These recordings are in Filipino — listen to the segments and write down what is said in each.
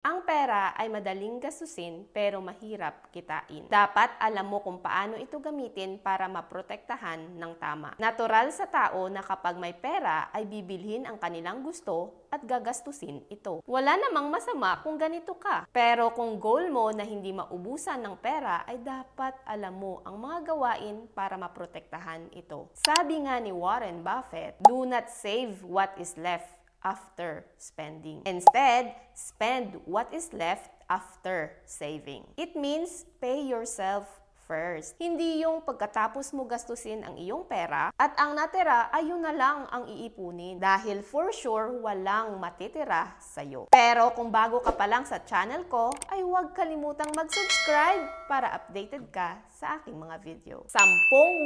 Ang pera ay madaling gastusin pero mahirap kitain. Dapat alam mo kung paano ito gamitin para maprotektahan ng tama. Natural sa tao na kapag may pera ay bibilhin ang kanilang gusto at gagastusin ito. Wala namang masama kung ganito ka. Pero kung goal mo na hindi maubusan ng pera ay dapat alam mo ang mga gawain para maprotektahan ito. Sabi nga ni Warren Buffett, do not save what is left after spending. Instead, spend what is left after saving. It means pay yourself first. Hindi yung pagkatapos mo gastusin ang iyong pera at ang natira ay yun na lang ang iipunin dahil for sure walang matitira sa'yo. Pero kung bago ka pa lang sa channel ko, ay huwag kalimutang mag-subscribe para updated ka sa aking mga video. 10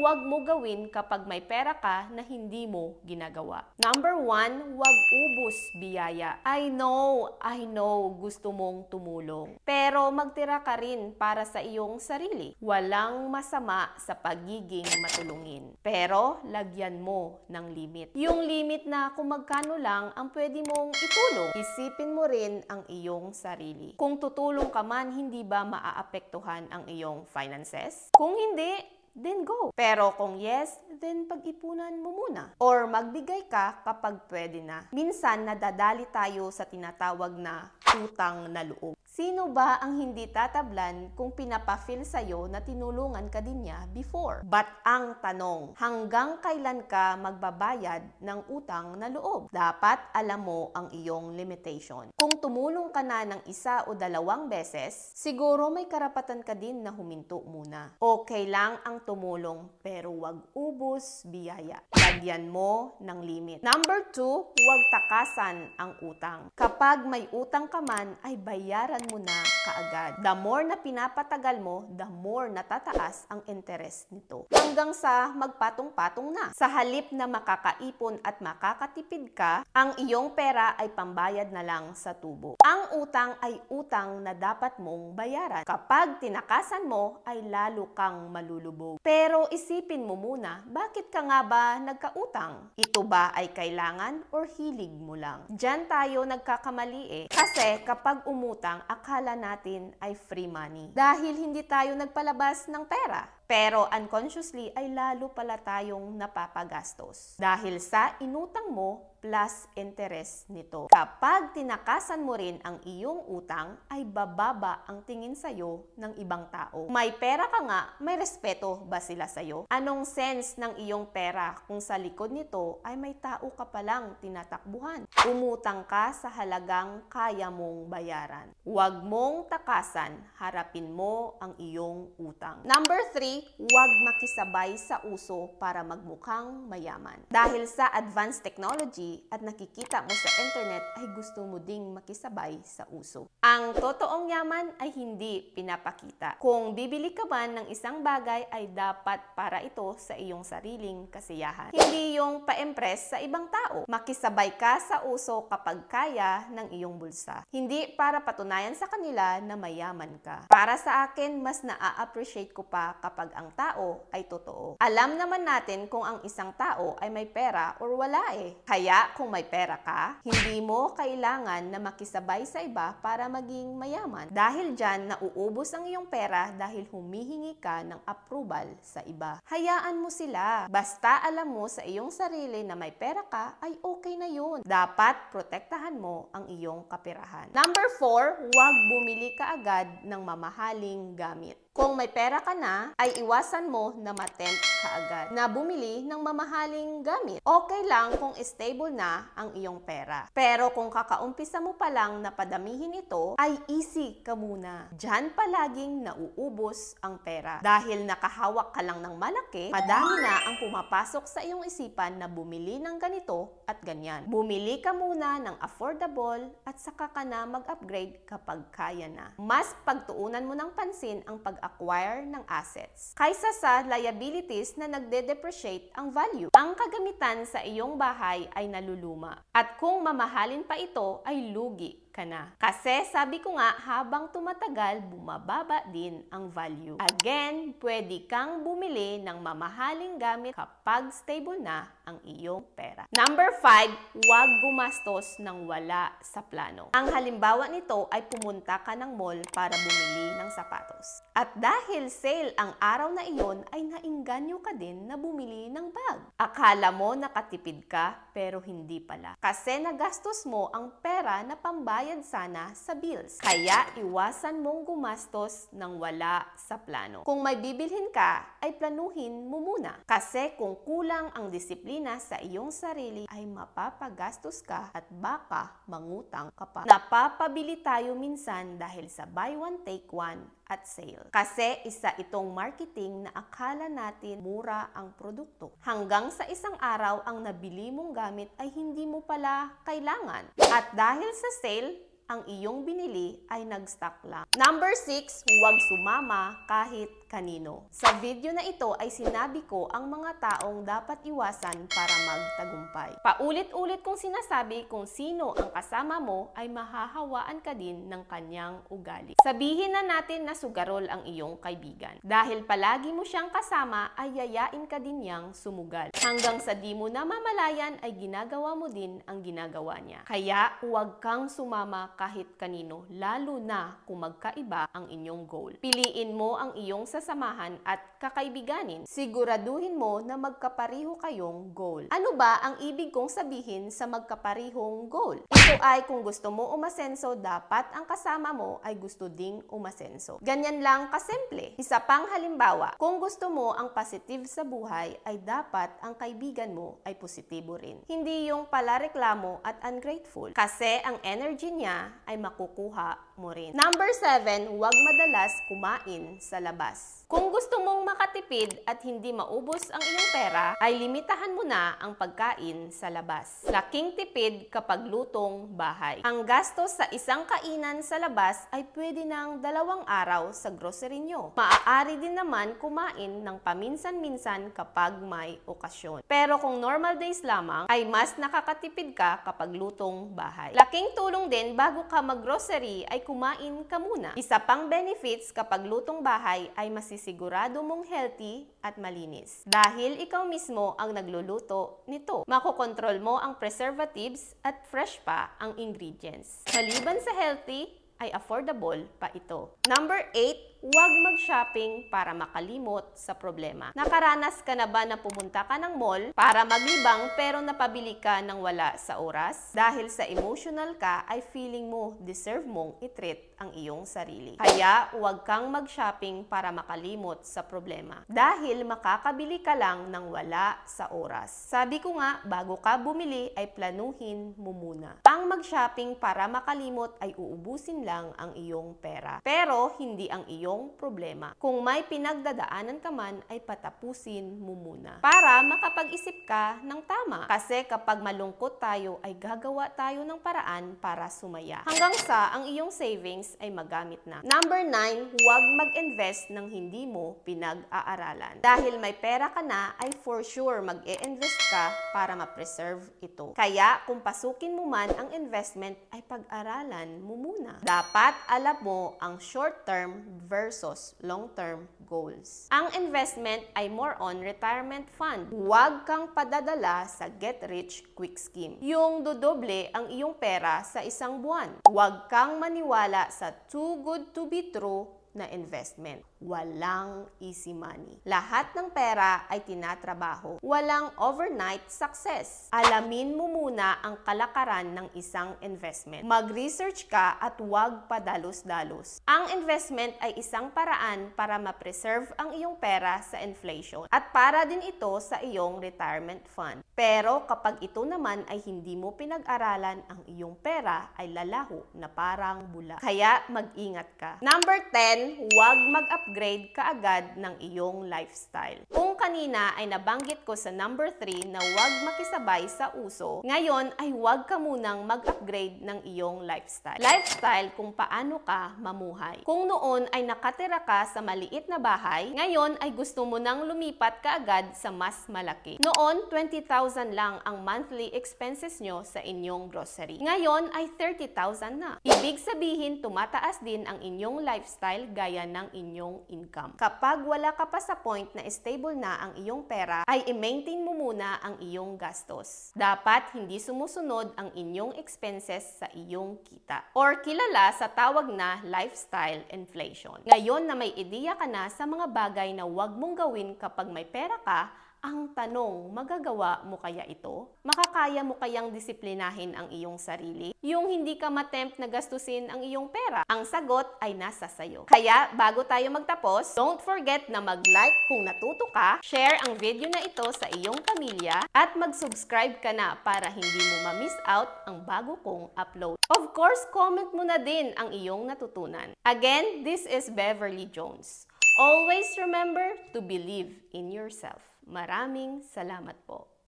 huwag mo gawin kapag may pera ka na hindi mo ginagawa. Number 1, huwag ubus biyaya. I know, gusto mong tumulong. Pero magtira ka rin para sa iyong sarili. Walang masama sa pagiging matulungin. Pero lagyan mo ng limit. Yung limit na kung magkano lang ang pwede mong itulong. Isipin mo rin ang iyong sarili. Kung tutulong ka man, hindi ba maaapektuhan ang iyong finances? Kung hindi, then go. Pero kung yes, then pag-ipunan mo muna. Or magbigay ka kapag pwede na. Minsan nadadali tayo sa tinatawag na utang na loob. Sino ba ang hindi tatablan kung pinapafeel sa'yo na tinulungan ka din niya before? But ang tanong, hanggang kailan ka magbabayad ng utang na loob? Dapat alam mo ang iyong limitation. Kung tumulong ka na ng 1 o 2 beses, siguro may karapatan ka din na huminto muna. Okay lang ang tumulong pero wag ubos biyaya. Lagyan mo ng limit. Number 2, huwag takasan ang utang. Kapag may utang ka man, ay bayaran mo na kaagad. The more na pinapatagal mo, the more natataas ang interest nito. Hanggang sa magpatong-patong na. Sa halip na makakaipon at makakatipid ka, ang iyong pera ay pambayad na lang sa tubo. Ang utang ay utang na dapat mong bayaran. Kapag tinakasan mo, ay lalo kang malulubog. Pero isipin mo muna, bakit ka nga ba nagkautang? Ito ba ay kailangan or hilig mo lang? Diyan tayo nagkakamali eh. Kasi kapag umutang, akala natin ay free money. Dahil hindi tayo nagpalabas ng pera. Pero unconsciously ay lalo pala tayong napapagastos. Dahil sa inutang mo plus interest nito. Kapag tinakasan mo rin ang iyong utang, ay bababa ang tingin sa'yo ng ibang tao. May pera ka nga, may respeto ba sila sa'yo? Anong sense ng iyong pera kung sa likod nito ay may tao ka palang tinatakbuhan? Umutang ka sa halagang kaya mong bayaran. Huwag mong takasan, harapin mo ang iyong utang. Number 3, huwag makisabay sa uso para magmukhang mayaman. Dahil sa advanced technology at nakikita mo sa internet ay gusto mo ding makisabay sa uso. Ang totoong yaman ay hindi pinapakita. Kung bibili ka man ng isang bagay ay dapat para ito sa iyong sariling kasiyahan. Hindi yung pa-impress sa ibang tao. Makisabay ka sa uso kapag kaya ng iyong bulsa. Hindi para patunayan sa kanila na mayaman ka. Para sa akin, mas naa-appreciate ko pa kapag ang tao ay totoo. Alam naman natin kung ang isang tao ay may pera or wala eh. Kaya kung may pera ka, hindi mo kailangan na makisabay sa iba para maging mayaman. Dahil dyan, nauubos ang iyong pera dahil humihingi ka ng approval sa iba. Hayaan mo sila. Basta alam mo sa iyong sarili na may pera ka, ay okay na yun. Dapat protektahan mo ang iyong kapirahan. Number 4, huwag bumili ka agad ng mamahaling gamit. Kung may pera ka na, ay iwasan mo na ma-tempt ka agad na bumili ng mamahaling gamit. Okay lang kung stable na ang iyong pera. Pero kung kakaumpisa mo pa lang na padamihin ito, ay easy ka muna. Diyan palaging nauubos ang pera. Dahil nakahawak ka lang ng malaki, madami na ang pumapasok sa iyong isipan na bumili ng ganito at ganyan. Bumili ka muna ng affordable at saka ka na mag-upgrade kapag kaya na. Mas pagtuunan mo ng pansin ang pag-acquire ng assets kaysa sa liabilities na nagde-depreciate ang value. Ang kagamitan sa iyong bahay ay naluluma. At kung mamahalin pa ito, ay lugi ka na. Kasi sabi ko nga, habang tumatagal, bumababa din ang value. Again, pwede kang bumili ng mamahaling gamit kapag stable na ang iyong pera. Number 5, huwag gumastos ng wala sa plano. Ang halimbawa nito ay pumunta ka ng mall para bumili ng sapatos. At dahil sale ang araw na iyon, ay nainganyo ka din na bumili ng bag. Akala mo nakatipid ka, pero hindi pala. Kasi nagastos mo ang pera na pambayad sana sa bills. Kaya iwasan mong gumastos ng wala sa plano. Kung may bibilhin ka, ay planuhin mo muna. Kasi kung kulang ang disiplina sa iyong sarili, ay mapapagastos ka at baka mangutang ka pa. Napapabili tayo minsan dahil sa buy one take one at sale. Kasi isa itong marketing na akala natin mura ang produkto. Hanggang sa isang araw ang nabili mong gamit ay hindi mo pala kailangan. At dahil sa sale, ang iyong binili ay nag-stock lang. Number 6, huwag sumama kahit kanino. Sa video na ito ay sinabi ko ang mga taong dapat iwasan para magtagumpay. Paulit-ulit kong sinasabi kung sino ang kasama mo ay mahahawaan ka din ng kanyang ugali. Sabihin na natin na sugarol ang iyong kaibigan. Dahil palagi mo siyang kasama ay yayain ka din niyang sumugal. Hanggang sa di mo namamalayan ay ginagawa mo din ang ginagawa niya. Kaya huwag kang sumama kahit kanino, lalo na kung magkaiba ang inyong goal. Piliin mo ang iyong sasamahan at kakaibiganin. Siguraduhin mo na magkapariho kayong goal. Ano ba ang ibig kong sabihin sa magkaparihong goal? Ito ay kung gusto mo umasenso, dapat ang kasama mo ay gusto ding umasenso. Ganyan lang kasimple. Isa pang halimbawa, kung gusto mo ang positive sa buhay, ay dapat ang kaibigan mo ay positibo rin. Hindi yung palareklamo at ungrateful. Kasi ang energy niya ay makukuha mo rin. Number 7, huwag madalas kumain sa labas. Kung gusto mong makatipid at hindi maubos ang iyong pera, ay limitahan mo na ang pagkain sa labas. Laking tipid kapag lutong bahay. Ang gastos sa isang kainan sa labas ay pwede ng 2 araw sa grocery nyo. Maaari din naman kumain ng paminsan-minsan kapag may okasyon. Pero kung normal days lamang, ay mas nakakatipid ka kapag lutong bahay. Laking tulong din bago ka mag-grocery ay kumain ka muna. Isa pang benefits kapag lutong bahay ay masisigurado mong healthy at malinis. Dahil ikaw mismo ang nagluluto nito. Makokontrol mo ang preservatives at fresh pa ang ingredients. Maliban sa healthy, ay affordable pa ito. Number 8, huwag mag-shopping para makalimot sa problema. Nakaranas ka na ba na pumunta ka ng mall para maglibang pero napabili ka ng wala sa oras? Dahil sa emotional ka ay feeling mo deserve mong i-treat ang iyong sarili. Kaya huwag kang mag-shopping para makalimot sa problema. Dahil makakabili ka lang ng wala sa oras. Sabi ko nga, bago ka bumili ay planuhin mo muna. Ang mag-shopping para makalimot ay uubusin lang ang iyong pera. Pero hindi ang iyong problema. Kung may pinagdadaanan ka man, ay patapusin mo muna. Para makapag-isip ka ng tama. Kasi kapag malungkot tayo, ay gagawa tayo ng paraan para sumaya. Hanggang sa ang iyong savings ay magamit na. Number 9, huwag mag-invest ng hindi mo pinag-aaralan. Dahil may pera ka na, ay for sure mag-e-invest ka para ma-preserve ito. Kaya kung pasukin mo man ang investment, ay pag-aralan mo muna. Dapat alam mo ang short-term versus long-term goals. Ang investment ay more on retirement fund. Huwag kang padadala sa get-rich-quick scheme. Yung dodoble ang iyong pera sa isang buwan. Huwag kang maniwala sa too good to be true na investment. Walang easy money. Lahat ng pera ay tinatrabaho. Walang overnight success. Alamin mo muna ang kalakaran ng isang investment. Mag-research ka at huwag padalos-dalos. Ang investment ay isang paraan para ma-preserve ang iyong pera sa inflation at para din ito sa iyong retirement fund. Pero kapag ito naman ay hindi mo pinag-aralan, ang iyong pera ay lalaho na parang bula. Kaya mag-ingat ka. Number 10, huwag mag-upgrade kaagad ng iyong lifestyle. Kung kanina ay nabanggit ko sa number 3 na huwag makisabay sa uso, ngayon ay huwag ka munang mag-upgrade ng iyong lifestyle. Lifestyle kung paano ka mamuhay. Kung noon ay nakatira ka sa maliit na bahay, ngayon ay gusto mo nang lumipat kaagad sa mas malaki. Noon, 20,000 20,000 lang ang monthly expenses nyo sa inyong grocery. Ngayon ay 30,000 na. Ibig sabihin, tumataas din ang inyong lifestyle gaya ng inyong income. Kapag wala ka pa sa point na stable na ang iyong pera, ay i-maintain mo muna ang iyong gastos. Dapat hindi sumusunod ang inyong expenses sa iyong kita. Or kilala sa tawag na lifestyle inflation. Ngayon na may ideya ka na sa mga bagay na huwag mong gawin kapag may pera ka, ang tanong, magagawa mo kaya ito? Makakaya mo kayang disiplinahin ang iyong sarili? Yung hindi ka matempt na gastusin ang iyong pera? Ang sagot ay nasa sayo. Kaya, bago tayo magtapos, don't forget na mag-like kung natuto ka, share ang video na ito sa iyong pamilya, at mag-subscribe ka na para hindi mo ma-miss out ang bago kong upload. Of course, comment mo na din ang iyong natutunan. Again, this is Beverly Jones. Always remember to believe in yourself. Maraming salamat po.